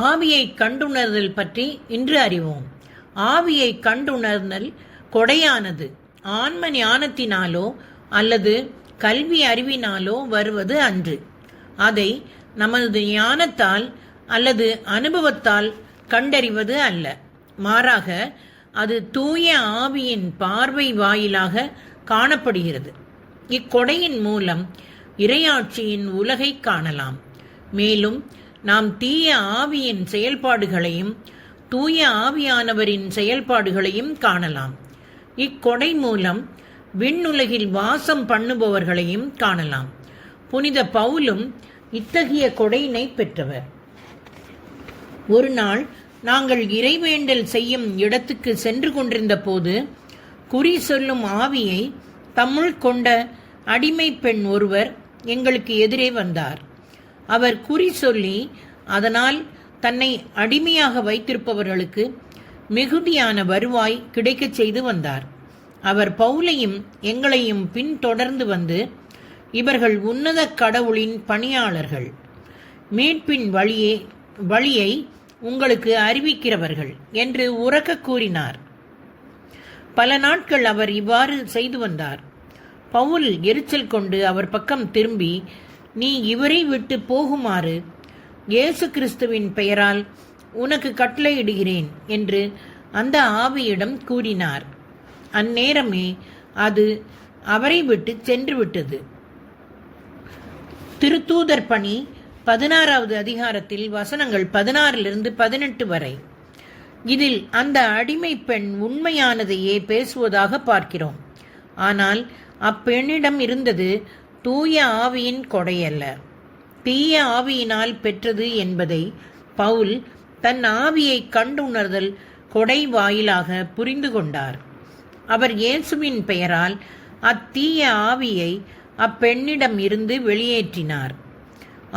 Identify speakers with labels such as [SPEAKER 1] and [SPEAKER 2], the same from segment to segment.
[SPEAKER 1] ஆவியை கண்டுணர்தல் பற்றி இன்று அறிவோம். ஆவியை கண்டுணர்தல் கொடையானது ஆன்ம ஞானத்தினாலோ அல்லது கல்வி அறிவினாலோ வருவது அன்று. அதை நமது ஞானத்தால் அல்லது அனுபவத்தால் கண்டறிவது அல்ல. மாறாக அது தூய ஆவியின் பார்வை வாயிலாக காணப்படுகிறது. இக்கொடையின் மூலம் இறையாட்சியின் உலகை காணலாம். மேலும் நாம் தீய ஆவியின் செயல்பாடுகளையும் தூய ஆவியானவரின் செயல்பாடுகளையும் காணலாம். இக்கொடை மூலம் விண்ணுலகில் வாசம் பண்ணுபவர்களையும் காணலாம். புனித பவுலும் இத்தகைய கொடையினை பெற்றவர். ஒரு நாள் நாங்கள் இறைவேண்டல் செய்யும் இடத்துக்கு சென்று கொண்டிருந்த போது குறி சொல்லும் ஆவியை தம்முள் கொண்ட அடிமை பெண் ஒருவர் எங்களுக்கு எதிரே வந்தார். அவர் குறி சொல்லி அதனால் தன்னை அடிமையாக வைத்திருப்பவர்களுக்கு மிகுதியான வருவாய் கிடைக்கச் செய்து வந்தார். அவர் பவுலையும் எங்களையும் பின்தொடர்ந்து வந்து, இவர்கள் உன்னத கடவுளின் பணியாளர்கள், மீட்பின் வழியை உங்களுக்கு அறிவிக்கிறவர்கள் என்று உரக்க கூறினார். பல நாட்கள் அவர் இவ்வாறு செய்து வந்தார். பவுல் எரிச்சல் கொண்டு அவர் பக்கம் திரும்பி, நீ இவரை விட்டு போகுமாறு இயேசு கிறிஸ்துவின் பெயரால் உனக்கு கட்டளையிடுகிறேன் என்று அந்த ஆவியிடம் கூறினார். அந்நேரமே அது அவரை விட்டு சென்று விட்டது. திருத்தூதர் பணி 16வது அதிகாரத்தில் வசனங்கள் 16-18 வரை. இதில் அந்த அடிமை பெண் உண்மையானதையே பேசுவதாக பார்க்கிறோம். ஆனால் அப்பெண்ணிடம் இருந்தது தூய ஆவியின் கொடையல்ல, தீய ஆவியினால் பெற்றது என்பதை பவுல் தன் ஆவியை கண்டுணர்தல் கொடை வாயிலாக புரிந்து கொண்டார். அவர் இயேசுவின் பெயரால் அத்தீய ஆவியை அப்பெண்ணிடம் இருந்து வெளியேற்றினார்.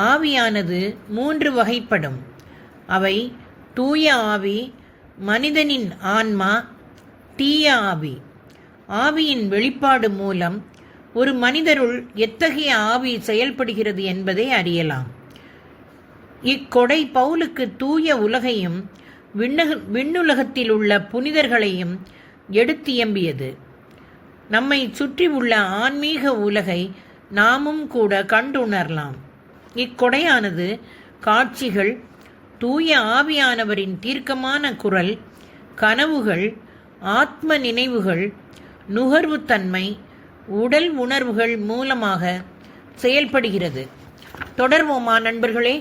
[SPEAKER 1] ஆவியானது 3 வகைப்படும். அவை தூய ஆவி, மனிதனின் ஆன்மா, தீய ஆவி. ஆவியின் வெளிப்பாடு மூலம் ஒரு மனிதருள் எத்தகைய ஆவி செயல்படுகிறது என்பதை அறியலாம். இக்கொடை பவுலுக்கு தூய உலகையும் விண்ணுலகத்தில் உள்ள புனிதர்களையும் எடுத்தியம்பியது. நம்மை சுற்றி உள்ள ஆன்மீக உலகை நாமும் கூட கண்டுணரலாம். இக்கொடையானது காட்சிகள், தூய ஆவியானவரின் தீர்க்கமான குரல், கனவுகள், ஆத்ம நினைவுகள், நுகர்வுத்தன்மை, உடல் உணர்வுகள் மூலமாக செயல்படுகிறது. தொடர்வோமா நண்பர்களே?